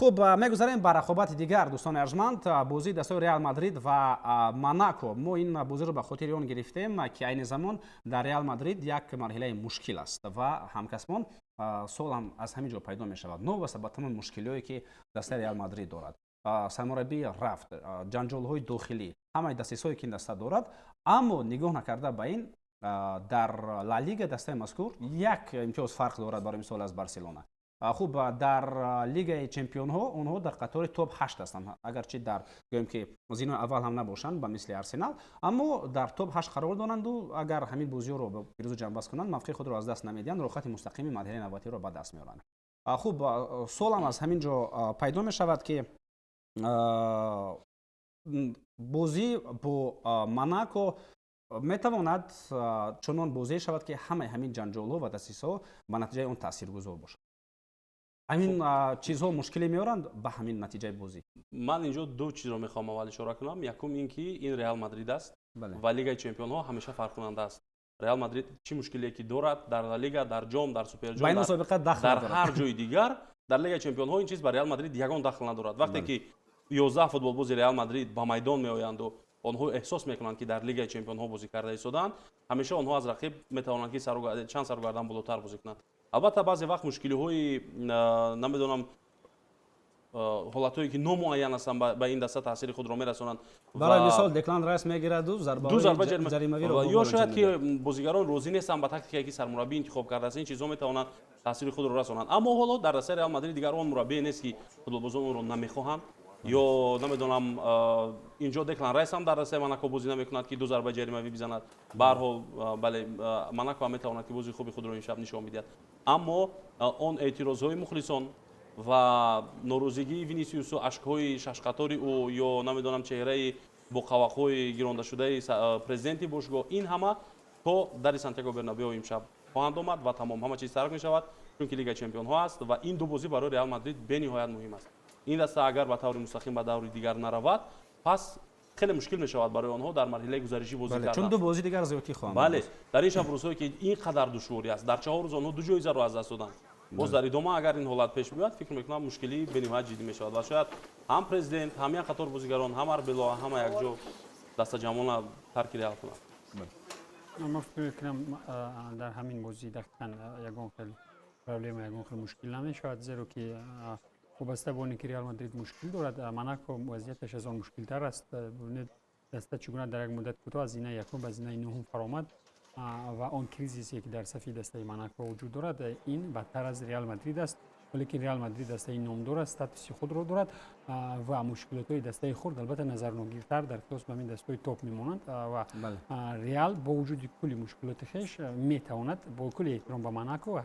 خب میگذاریم بر رقابت دیگر دوستان ارجمند بازی دستای ریال مادرید و موناکو. ما این بازی رو به خاطر اون گرفتیم که عین زمان در ریال مادرید یک مرحله مشکل است و همکسبان سوال هم از همینجا پیدا می شود. نو واسه با تمام مشکلاتی که دسته ریال مادرید دارد، سرمربی رفت، جنجال های داخلی، همه دسترسایی که این دسته دارد، اما نگاه نکرده به این در لالیگا دسته مذکور یک امتیاز فرق دارد برای مثال از بارسلونا. خوب در لیگ چمپیون ها اونها در قطار توپ 8 هستند، اگرچه در گویم که زینو اول هم نباشند با مثل ارسنال، اما در توپ 8 قرار دارند و اگر همین بازی رو به پیروزی جنب بست کنند موقع خود رو از دست نمیدن، رو خط مستقیم مرحله نهایی رو به دست میارند. خوب سوال از همینجا پیدا می شود که بازی با موناکو میتواند چنان بازی شود که همین جنجال ها و دسیسه به نتیجه اون تاثیرگذار باشد. همین چیزها مشکلی میارند به همین نتیجه بازی. من اینجا دو چیز رو میخوام اول اشاره کنم. یکم اینکه این ریال مادرید است و لیگ چمپیون ها همیشه فرق کننده است. ریال مادرید چی مشکلی که دارد در لیگ، در جام، در سوپر جام، در هر جای دیگر، در لیگ چمپیون ها این چیز برای ریال مادرید یگان دخل ندارد. وقتی که 11 فوتبال باز ریال مادرید با میدان میآیند و آنها احساس میکنند که در لیگ چمپیون ها بازی کرده ایستادند، همیشه آنها از رقیب میتوانند که چند سرگردان بالاتر بازی کنند. البته بعضی وقت مشکلی های نمیدونم حالتایی که نامعین هستند به این دسته تاثیر خود را میرسانند. برای مثال دکلان رایس میگیرد دو ضربه جریمه‌ای رو یا شاید که بازیگران راضی نیستند به تاکتیکی که سرمربی انتخاب کرده است، این چیزا میتوانند تاثیر خود را رسانند. اما حالا در دسته ریال مادرید دیگر اون مربی نیست که فوتبالبازان اون رو نمیخواهند، یا نمیدونم اینجا دکلان رایس هم در دسته موناکو بازی نمیکند که دو ضربه جریمه‌ای بزند. به هر حال بله موناکو هم میتواند که بازی خوبی خود را امشب نشان بدهد، اما اون اعتراض‌های مخلصان و ناراضگی وینیسیوس و اشک‌های ششقطاری او یا نمیدونم چهره با قواق‌های گرانده شده پرزیدنت باشگاه، این همه تا در سانتیاگو برنابئو امشب خواهند آمد و تمام همه چیز ترک می‌شود، چون که لیگ چمپیون ها است و این دو بازی برای ریال مادرید به نهایت مهم است. این دسته اگر به طور مستقیم به دور دیگر نرود، پس خیلی مشکل می شود برای آنها در مرحله گزارشی بازی کردن، چون دو بازی دیگر زیاتی خواهند. بله در این شب روزهایی که این قدر دشواری است، در 4 روز آنها 2 جایزه را از دست دادند. باز در ادامه اگر این حالت پیش بیاد، فکر میکنم مشکلی به نهایت جدی می شود و شاید هم پرزیدنت، هم یک قطار بازیگران، هم اربلا، هم یک جو دست جمعان ترک ریال کنند. من فکر میکنم در همین بازی دقیقاً یگان خیلی پرابلم، یگان خیلی مشکل نمیشود، زیرا که وابسته به اینکه ریال مادرید مشکل دارد، موناکو وضعیتش از آن مشکل تر است. ببینید دسته چگونه در یک مدت کوتاه از زینه یکم به زینه نهم فرآمد و آن کریزیسی که در صفی دسته موناکو وجود دارد این بدتر از ریال مادرید است، ولی که ریال مادرید دسته نامدار است، استاتوس خود را دارد و مشکلات های دسته خود البته نظرناگیرتر در خصوص به این دسته توپ میمانند و ریال با وجود کلی مشکلات خیش میتواند با کلی احترام به موناکو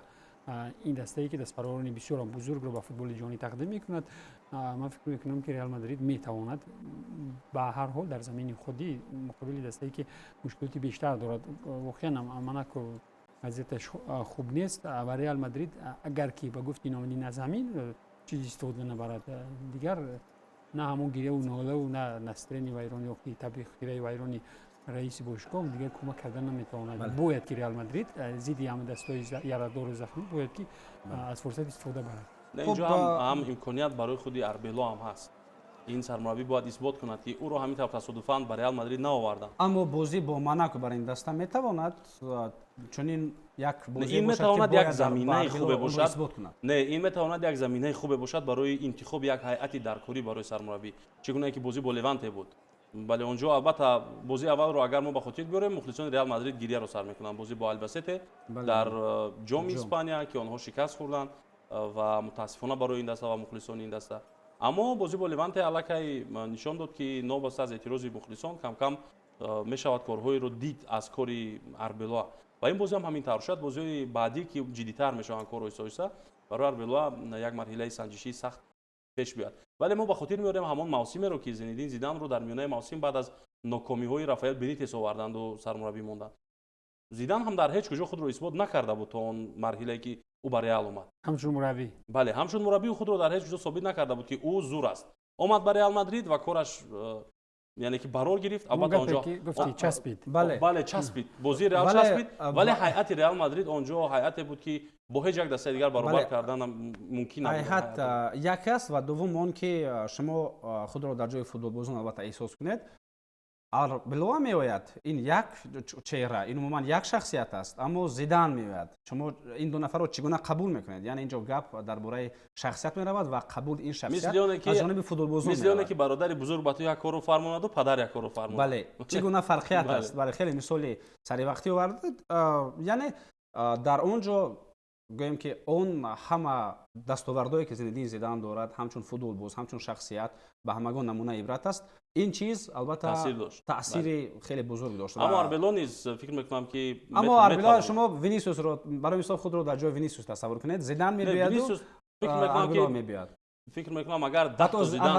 این دسته ای که دستپرورانی بسیار بزرگ رو به فوتبال جهانی تقدیم میکند، من فکر میکنم که ریال مادرید میتواند به هر حال در زمین خودی مقابل دسته ای که مشکلاتی بیشتر دارد. واقعا موناکو وضعیتش خوب نیست و ریال مادرید اگر که به گفت نامدی از زمین چیزی استفاده نبرد دیگر، نه همون گیره و ناله و نه نسترین ویرانی و تبلیغ خیره ویرانی رئیس باشگاه دیگه کمک کردن نمیتواند. باید که ریال مادرید زیدی هم دستای یارادور زخمی باید که از فرصت استفاده برد. اینجا هم امکانیت برای خودی اربلا هم هست. این سرمربی باید اثبات کند که او رو همین طرف تصادفاً برای ریال مادرید نآوردند. اما بازی با موناکو برای این دسته میتواند چون این یک بازی این میتواند یک زمینه خوب باشد. نه این میتواند یک زمینه خوب باشد برای انتخاب یک هیئت درکاری برای سرمربی، چگونه که بازی با لوانت بود. بله اونجا البته بازی اول رو اگر ما به خاطر بیاریم مخلصان ریال مادرید گریه رو سر میکنن، بازی با البسته در جام اسپانیا که آنها شکست خوردن و متاسفانه برای این دسته و مخلصان این دسته. اما بازی با لوانت الکی نشان داد که نوبسته از اعتراض مخلصان کم کم میشود کارهای رو دید از کاری اربلا و این بازی هم همین طور شد. بازی بعدی که جدی‌تر میشوند کارهای سایسته برای اربلا یک مرحله سنجشی سخت پیش بیاد. ولی ما به خاطر میاریم همون موسمی رو که زینedین زیدان رو در میانه موسم بعد از ناکامی‌های رافائل بنیتس آوردند و سرمربی موندند. زیدان هم در هیچ کجا خود رو اثبات نکرده بود تا اون مرحله که او برای ریال اومد. همچون مربی بله همچون مربی خود رو در هیچ کجا ثابت نکرده بود که او زور است. اومد برای ریال مادرید و کارش یعنی که برار گرفت البته اونجا گفتی چسبید. بله چسبید بازی رئال چسبید ولی هیئت رئال مادرید اونجا هیئتی بود که با هیچ یک دسته دیگر برابر کردن ممکن نبود. هیئت یک است و دوم اون که شما خود را در جای فوتبال بازان البته احساس کنید آربلو میآید این یک چهره این عموما یک شخصیت است اما زیدان میآید شما این دو نفر رو چگونه قبول میکنید یعنی اینجا گپ درباره شخصیت میرود و قبول این شخصیت از جانب فوتبال بازان مثل اونه که برادر بزرگ با تو یک کارو فرماند و پدر یک کارو فرماند. بله چگونه فرقیت است. بله خیلی مثال سری وقتی آورد یعنی در اونجا گویم که اون همه دستاوردهایی که زندگی زیدان دارد همچون فوتبال باز همچون شخصیت به همگان نمونه عبرت است. این چیز البته تاثیر خیلی بزرگ داشت. اما آربلو نیز فکر میکنم که اما آربلو شما وینیسیوس رو برای مثال خود رو در جای وینیسیوس تصور کنید زیدان میبیاد و آربلو میبیاد. فکر میکنم اگر 10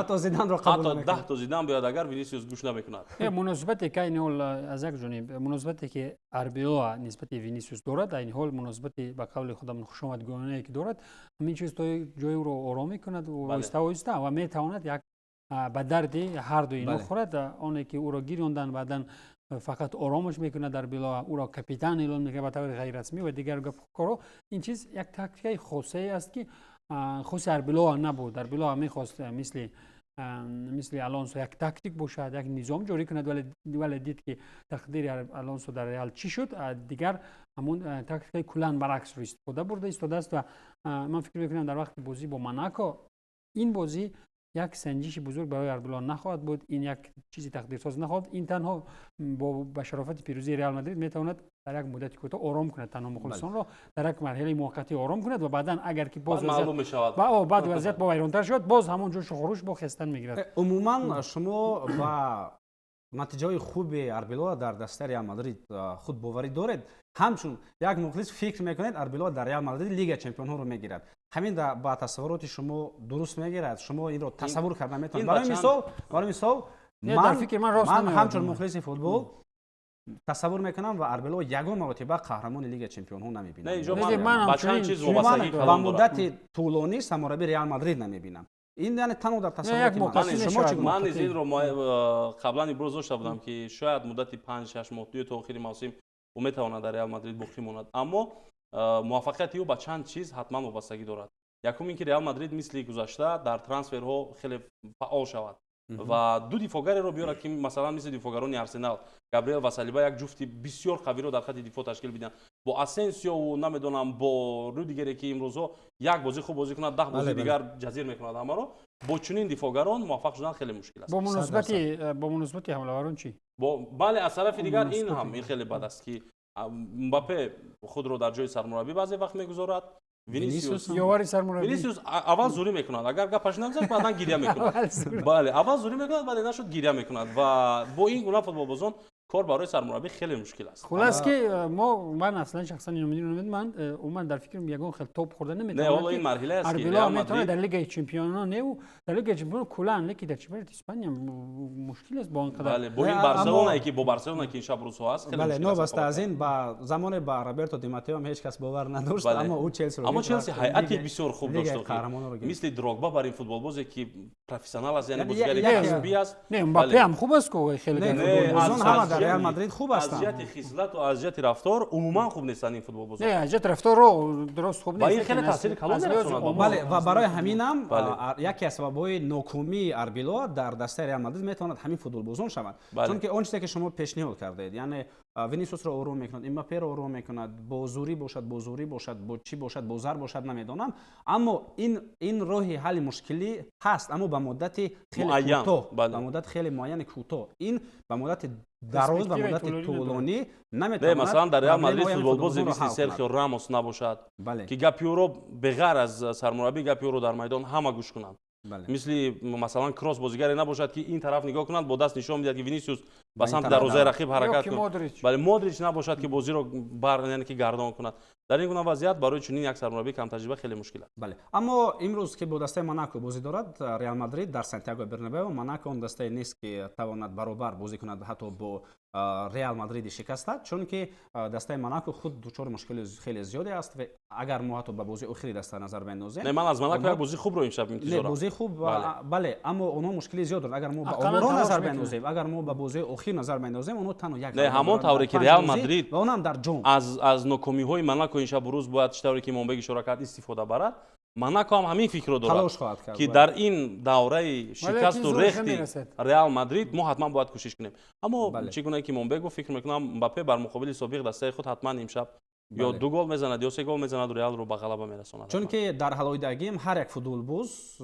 تا زیدان رو قبول نکنه 10 تا زیدان بیاد اگر وینیسیوس گوش نمیکند. مناسبتی که این حال از یک جانب مناسبتی که آربلو نسبت وینیسیوس دارد در این حال مناسبتی به قول خودم خوشامدگونه که دارد همین چیز تو جای رو آرام میکند و آهسته و میتواند یک به درد هر دو اینو خورد. اونی که او را گیراندن بعدن فقط آرامش میکنه در بلا او را کاپیتان اعلام میکنه به طور غیر رسمی و دیگر کارو. این چیز یک تاکتیک خاصه است که خاص آربلو نبود. آربلو میخواست مثل آلونسو یک تاکتیک باشد یک نظام جاری کند ولی دید که تقدیر آلونسو در رئال چی شد دیگر همون تاکتیک کلا برعکس رو استفاده برده است و من فکر میکنم در وقت بازی با موناکو این بازی یک سنجش بزرگ برای آربلو نخواهد بود. این یک چیزی تقدیرساز نخواهد. این تنها با شرافت پیروزی رئال مادرید میتواند در یک مدت کوتاه آرام کند تنها مخلصان را در یک مرحله موقتی آرام کند و بعدا اگر که باز معلوم میشود بعد وضعیت با ویرانتر شد باز همون جوش و خروش با خستن میگیرد. عموما شما با نتیجه خوب آربلو در دسته رئال مادرید خود باوری دارید همچون یک مخلص فکر میکنید آربلو در رئال مادرید لیگ چمپیون ها رو میگیرد. همین با تصورات شما درست میگیرد شما این رو تصور کردن میتونید. برای مثال من همچون مخلص فوتبال تصور میکنم و آربلو یگان مرتبه قهرمان لیگ چمپیون ها نمیبینم. من چند چیز وابستگی با مدت طولانی سرمربی رئال مادرید نمیبینم. این یعنی تنها در تصورات من این رو قبلا ابراز داشته بودم که شاید مدت 5-6 ماه تا آخر موسم او میتواند در رئال مادرید باقی ماند اما موفقیت او با چند چیز حتما وابستگی دارد. یکم اینکه رئال مادرید مثل گذشته در ترانسفرها خیلی فعال شود و دو دفاعگر رو بیاره که مثلا مثل دفاعگران آرسنال گابریل و سالیبا یک جفتی بسیار قوی رو در خط دفاع تشکیل بدن با اسنسیو و نمیدونم با رودیگر که امروزها یک بازی خوب بازی کنه 10 بازی دیگر جزیر میکنه اما رو با چنین دفاعگران موفق شدن خیلی مشکل است. با مناسبت حمله‌آوران چی؟ بله از طرف دیگر این هم خیلی بد است که مباپه خود رو در جای سرمربی بعضی وقت میگذارد. وینیسیوس یاوری سرمربی وینیسیوس اول زوری میکند اگر گپش نگذاشت بعدا گریه میکند. بله اول زوری میکند بعد نشد گریه میکند و با این گونه فوتبال بازان کار برای سرمربی خیلی مشکل است. خلاص که من اصلا شخصا اینو میدونم من در فکرم یگان خیلی توپ خورده نمیتونه. نه والا این مرحله است که رئال میتونه در لیگ چمپیونان نه در لیگ چمپیونان کلا لیگ در چمپیونات اسپانیا مشکل است با اون قدر. بله با این بارسلونا که با بارسلونا که این شب روز هست خیلی بله نو بس از این با زمان با روبرتو دی ماتئو هم هیچ کس باور نداشت اما او چلسی رو اما چلسی هیئتی بسیار خوب داشت مثل دروگبا برای فوتبال بازی که پروفسیونال است یعنی بازیگر کسبی است. نه مباپه هم خوب است که خیلی فوتبال بازان هم در رئال مادرید خوب است. از جهت خصلت و از جهت رفتار عموما خوب نیستن این فوتبال بازان. نه از جهت رفتار رو درست خوب نیست. این خیلی تاثیر کلان می‌رسونه. بله و برای همین هم یکی از اسباب‌های ناکامی آربلو در دسته رئال مادرید میتواند همین فوتبال بازان شود. چون که اون چیزی که شما پیشنهاد کردید یعنی وینیسیوس رو آروم میکند امباپه رو آروم میکند با زوری باشد با چی باشد با زر باشد نمیدونم اما این راه حل مشکلی هست اما به مدت خیلی کوتاه به مدت خیلی معین کوتاه این به مدت دراز و مدت طولانی نمیتواند. مثلا در رئال مادرید فوتبال بازی مثل سرخیو راموس نباشد که گپیو رو بغیر از سرمربی گپیو رو در میدان همه گوش کنند. مثل مثلا کراس بازیگری نباشد که این طرف نگاه کنند با دست نشون میدهد که وینیسیوس ба самти дарвозаи рақиб ҳаракат Ёки Модрич. бале Модрич набошад ки бозиро яъне ки гардон кунад. дар ин гуна вазъият барои чунин як сармураббии камтаҷриба хеле мушкил аст. бале аммо имрӯз ки бо дастаи Монако бозӣ дорад Реал Мадрид дар Сантьяго Бернабеу, Монако он дастае нест ки тавонад баробар бозӣ кунад ҳатто бо Реал Мадриди шикаста, чунки дастаи Монако худ дучори мушкили хеле зиёде аст. Агар мо ҳатто ба бозии охири даста назар беандозем, не, ман аз Монако як бозии хубро имшаб интизорам. бозии хуб, бале, аммо онҳо мушкили зиёд дорад. Агар мо ба оморо назар беандозем, агар мо ба бозии охир назар беандозем, онҳо танҳо як не, ҳамон тавре ки Реал Мадрид ва онам дар ҷом аз нокомиҳои Монако имшаб рӯз бояд тавре ки Монбек ишора кард истифода барад. Монако ҳам ҳамин фикрро дорад ки дар ин давраи шикасту рехти Реал Мадрид мо ҳатман бояд кӯшиш кунем. Аммо чӣ гуна ки Монбек гуфт, фикр мекунам Мбаппе бар муқобили собиқ дастаи худ ҳатман имшаб ё 2 гол мезанад ё 3 гол мезанад, Реалро ба ғалаба мерасонад. Чунки дар ҳалоидагим ҳар як футболбоз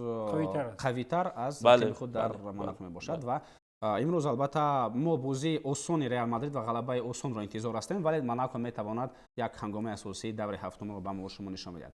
қавитар аз тими худ дар Монако мебошад ва имрӯз албатта мо бозии осони Реал Мадрид ва ғалабаи осонро интизор ҳастем, вале Монако метавонад як ҳангоми асосии даври ҳафтумро ба мо шумо нишон медиҳад.